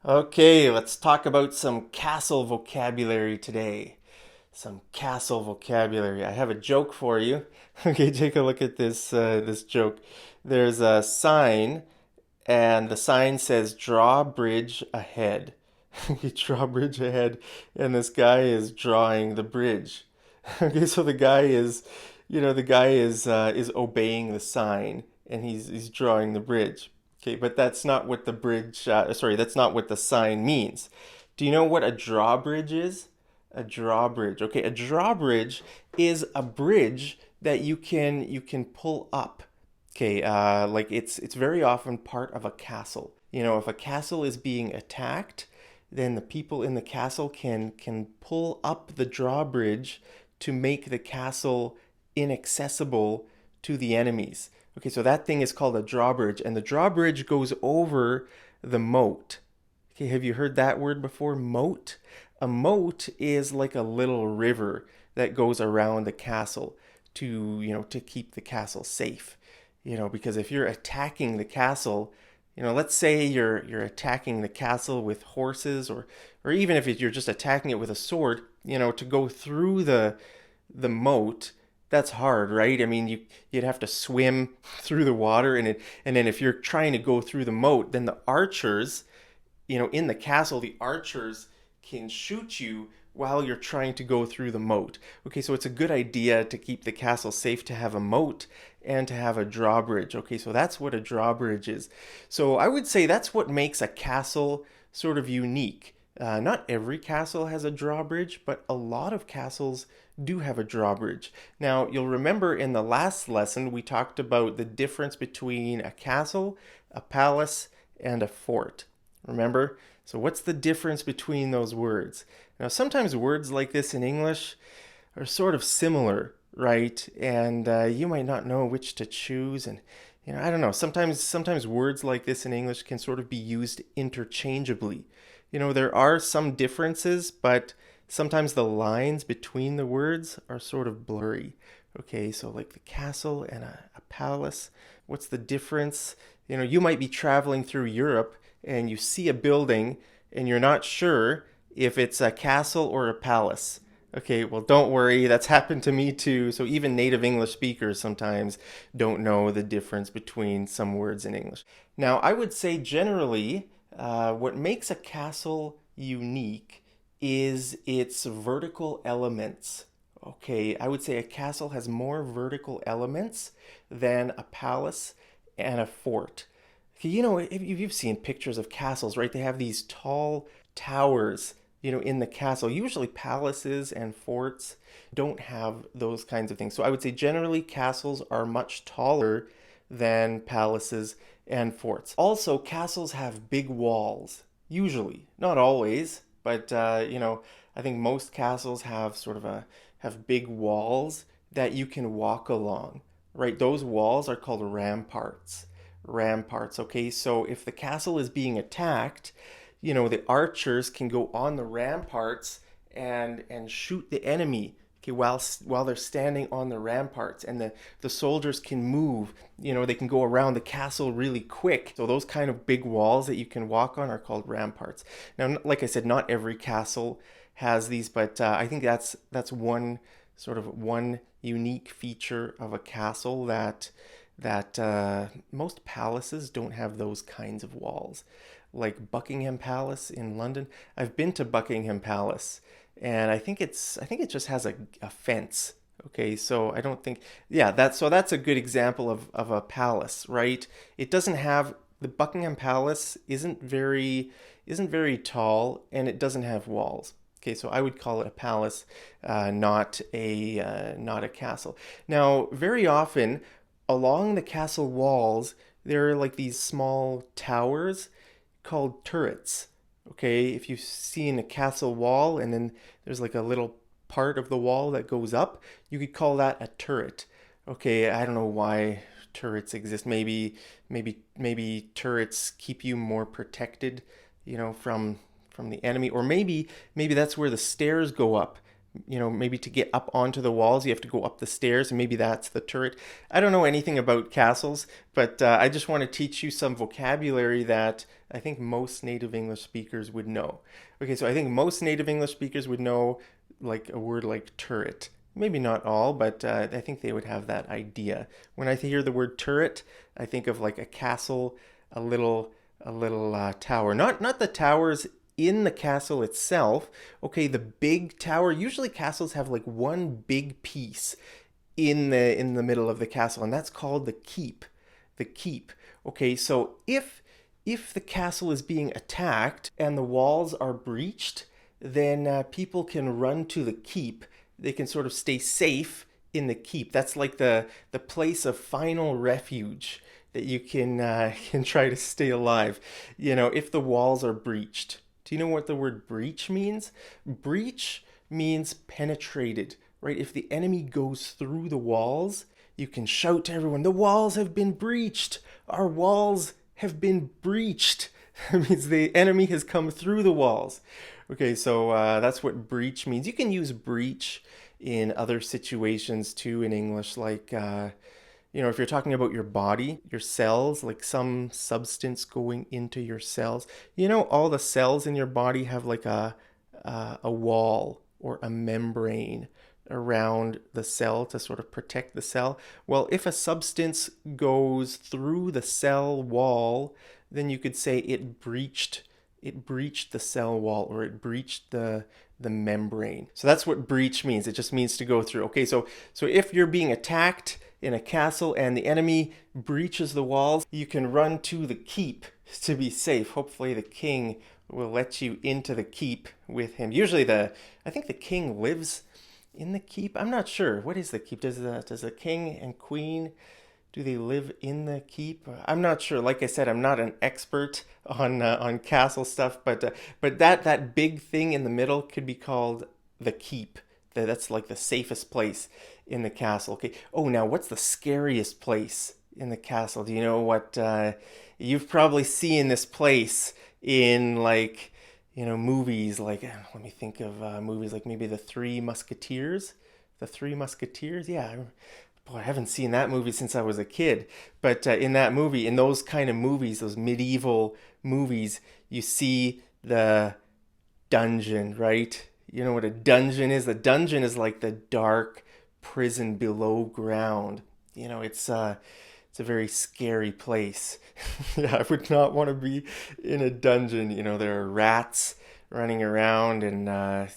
Okay, let's talk about some castle vocabulary today. Some castle vocabulary. I have a joke for you. Okay, take a look at this joke. There's a sign, and the sign says "Drawbridge ahead." Okay, drawbridge ahead, and this guy is drawing the bridge. Okay, so the guy is obeying the sign, and he's drawing the bridge. Okay, but that's not what the bridge. Sorry, that's not what the sign means. Do you know what a drawbridge is? A drawbridge. Okay, a drawbridge is a bridge that you can pull up. Okay, like it's very often part of a castle. You know, if a castle is being attacked, then the people in the castle can pull up the drawbridge to make the castle inaccessible to the enemies. Okay, so that thing is called a drawbridge, and the drawbridge goes over the moat. Okay, have you heard that word before? Moat? A moat is like a little river that goes around the castle to keep the castle safe. Because if you're attacking the castle, let's say you're attacking the castle with horses, or even if you're just attacking it with a sword, to go through the moat, that's hard, right? I mean, you'd have to swim through the water, and then if you're trying to go through the moat, then the archers, in the castle, the archers can shoot you while you're trying to go through the moat. Okay, so it's a good idea to keep the castle safe to have a moat and to have a drawbridge. Okay, so that's what a drawbridge is. So I would say that's what makes a castle sort of unique. Not every castle has a drawbridge, but a lot of castles do have a drawbridge. Now, you'll remember in the last lesson we talked about the difference between a castle, a palace, and a fort. Remember? So, what's the difference between those words? Now, sometimes words like this in English are sort of similar, right? And you might not know which to choose. And I don't know. Sometimes words like this in English can sort of be used interchangeably. There are some differences, but sometimes the lines between the words are sort of blurry. Okay, so like the castle and a palace. What's the difference? You might be traveling through Europe and you see a building and you're not sure if it's a castle or a palace. Okay, well, don't worry, that's happened to me too. So even native English speakers sometimes don't know the difference between some words in English. Now, I would say generally, what makes a castle unique is its vertical elements. Okay, I would say a castle has more vertical elements than a palace and a fort. If you've seen pictures of castles, right? They have these tall towers, in the castle. Usually palaces and forts don't have those kinds of things. So I would say generally castles are much taller than palaces and forts. Also, castles have big walls, usually, not always, but I think most castles have big walls that you can walk along, right? Those walls are called ramparts. Okay, so if the castle is being attacked, the archers can go on the ramparts and shoot the enemy. Okay, while they're standing on the ramparts, and the soldiers can move. They can go around the castle really quick. So those kind of big walls that you can walk on are called ramparts. Now, like I said, not every castle has these, but I think that's one unique feature of a castle that most palaces don't have those kinds of walls. Like Buckingham Palace in London. I've been to Buckingham Palace, and I think it just has a fence. Okay, so I don't think, yeah, that's a good example of a palace, right? It doesn't have the Buckingham Palace isn't very tall, and it doesn't have walls. Okay, so I would call it a palace, not a castle. Now, very often along the castle walls, there are like these small towers called turrets. Okay, if you've seen a castle wall and then there's like a little part of the wall that goes up, you could call that a turret. Okay, I don't know why turrets exist. Maybe turrets keep you more protected, from the enemy, or maybe that's where the stairs go up maybe to get up onto the walls, you have to go up the stairs, and maybe that's the turret. I don't know anything about castles, but I just want to teach you some vocabulary that I think most native English speakers would know. Okay, so I think most native English speakers would know like a word like turret. Maybe not all, but I think they would have that idea. When I hear the word turret, I think of like a castle, a little tower. Not the towers in the castle itself. Okay, the big tower. Usually castles have like one big piece in the middle of the castle, and that's called the keep. The keep. Okay, so if the castle is being attacked and the walls are breached, then people can run to the keep. They can sort of stay safe in the keep. That's like the place of final refuge that you can try to stay alive. If the walls are breached. Do you know what the word breach means? Breach means penetrated, right? If the enemy goes through the walls, you can shout to everyone, "The walls have been breached! Our walls have been breached!" That means the enemy has come through the walls. Okay, so that's what breach means. You can use breach in other situations too in English, like if you're talking about your body, your cells, like some substance going into your cells. All the cells in your body have like a wall or a membrane around the cell to sort of protect the cell. Well, if a substance goes through the cell wall, then you could say it breached the cell wall, or it breached the membrane. So that's what breach means. It just means to go through. Okay, so if you're being attacked in a castle and the enemy breaches the walls, you can run to the keep to be safe. Hopefully the king will let you into the keep with him. Usually I think the king lives in the keep. I'm not sure. What is the keep? Does the king and queen, do they live in the keep? I'm not sure. Like I said, I'm not an expert on castle stuff, but that big thing in the middle could be called the keep. That's like the safest place in the castle. Okay. Oh, now what's the scariest place in the castle? Do you know what? You've probably seen this place in like movies. Like, let me think of movies like maybe The Three Musketeers. The Three Musketeers. Yeah. Boy, I haven't seen that movie since I was a kid. But in that movie, in those kind of movies, those medieval movies, you see the dungeon, right? You know what a dungeon is? The dungeon is like the dark prison below ground. It's a very scary place. Yeah, I would not want to be in a dungeon. There are rats running around, and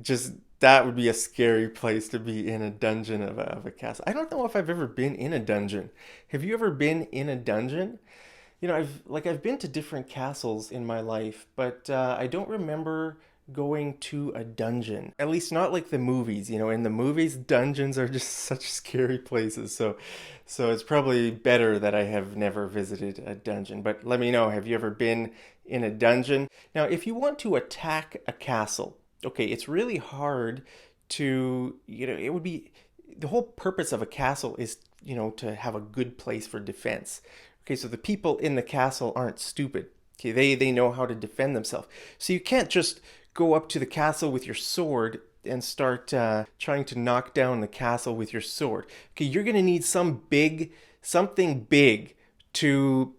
just that would be a scary place to be, in a dungeon of a castle. I don't know if I've ever been in a dungeon. Have you ever been in a dungeon? I've been to different castles in my life, but I don't remember going to a dungeon. At least not like the movies. In the movies, dungeons are just such scary places. So it's probably better that I have never visited a dungeon. But let me know, have you ever been in a dungeon? Now, if you want to attack a castle, okay, it's really hard to, it would be, the whole purpose of a castle is, to have a good place for defense. Okay, so the people in the castle aren't stupid. Okay, they know how to defend themselves. So you can't just go up to the castle with your sword and start trying to knock down the castle with your sword. Okay, you're gonna need something big to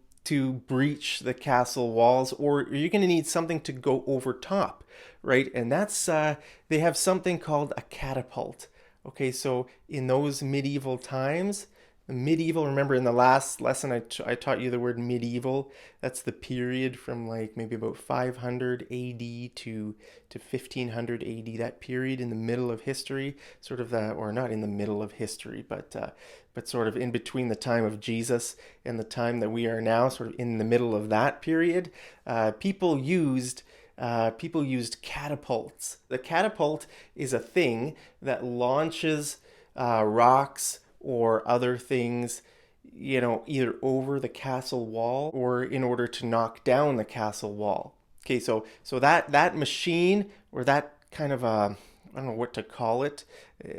breach the castle walls, or you're gonna need something to go over top, right? And that's they have something called a catapult. Okay, so in those medieval times, remember in the last lesson I taught you the word medieval. That's the period from like maybe about 500 AD to 1500 AD, that period in the middle of history, sort of that, or not in the middle of history, but sort of in between the time of Jesus and the time that we are now, sort of in the middle of that period. People used catapults. The catapult is a thing that launches rocks or other things, either over the castle wall or in order to knock down the castle wall. Okay, so that machine, or that kind of I don't know what to call it.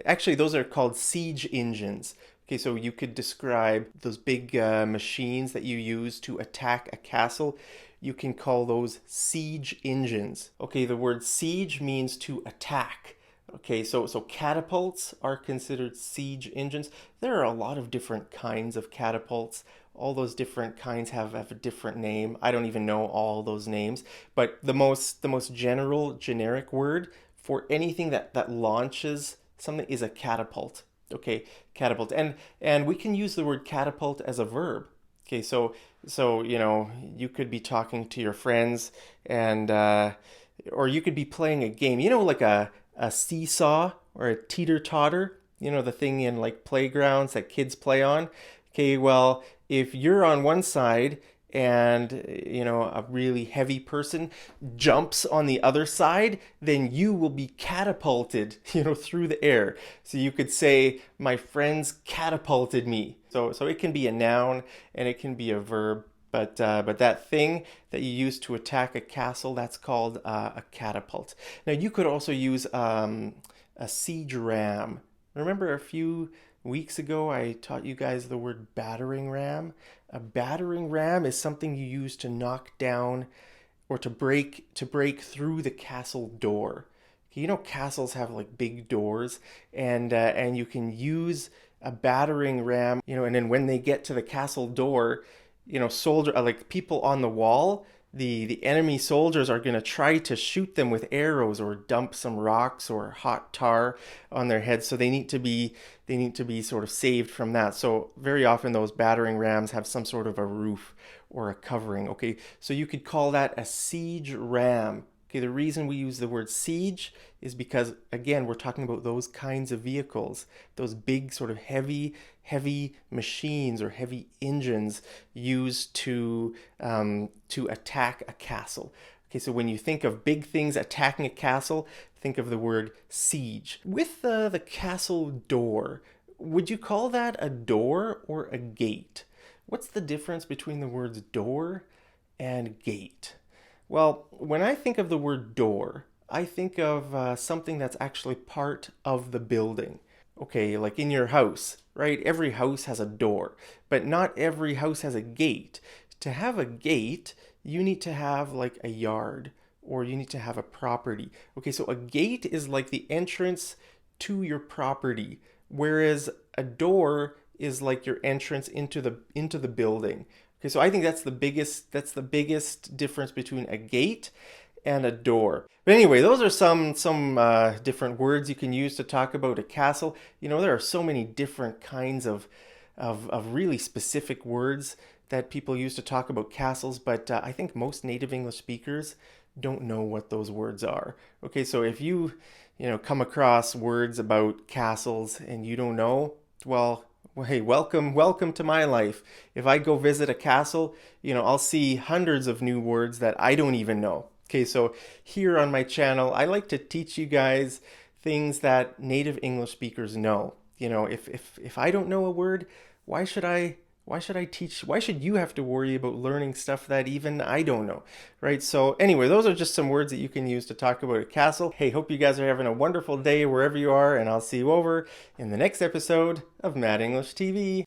Actually, those are called siege engines. Okay, so you could describe those big machines that you use to attack a castle. You can call those siege engines. Okay, the word siege means to attack. Okay, so catapults are considered siege engines. There are a lot of different kinds of catapults. All those different kinds have a different name. I don't even know all those names, but the most general generic word for anything that launches something is a catapult. Okay, catapult. And we can use the word catapult as a verb. Okay, so you could be talking to your friends and or you could be playing a game. Like a seesaw or a teeter-totter, the thing in like playgrounds that kids play on. Okay, well, if you're on one side and a really heavy person jumps on the other side, then you will be catapulted through the air. So you could say my friends catapulted me. So it can be a noun and it can be a verb, but that thing that you use to attack a castle, that's called a catapult. Now you could also use a siege ram. Remember a few weeks ago I taught you guys the word battering ram? A battering ram is something you use to knock down or to break through the castle door. Castles have like big doors, and you can use a battering ram, and then when they get to the castle door, soldier like people on the wall, the enemy soldiers are going to try to shoot them with arrows or dump some rocks or hot tar on their heads, so they need to be sort of saved from that. So very often those battering rams have some sort of a roof or a covering. Okay, so you could call that a siege ram. Okay, the reason we use the word siege is because, again, we're talking about those kinds of vehicles, those big sort of heavy machines or heavy engines used to attack a castle. Okay, so when you think of big things attacking a castle, think of the word siege. With the castle door, would you call that a door or a gate? What's the difference between the words door and gate? Well, when I think of the word door, I think of something that's actually part of the building. Okay, like in your house, right? Every house has a door, but not every house has a gate. To have a gate, you need to have like a yard or you need to have a property. Okay, so a gate is like the entrance to your property, whereas a door is like your entrance into the building. Okay, so I think that's the biggest difference between a gate and a door. But anyway, those are some different words you can use to talk about a castle. There are so many different kinds of really specific words that people use to talk about castles, but I think most native English speakers don't know what those words are. Okay, so if you come across words about castles and you don't know, well, hey, welcome to my life. If I go visit a castle, I'll see hundreds of new words that I don't even know. Okay, so here on my channel, I like to teach you guys things that native English speakers know. If I don't know a word, why should I teach? Why should you have to worry about learning stuff that even I don't know, right? So anyway, those are just some words that you can use to talk about a castle. Hey, hope you guys are having a wonderful day wherever you are, and I'll see you over in the next episode of Mad English TV.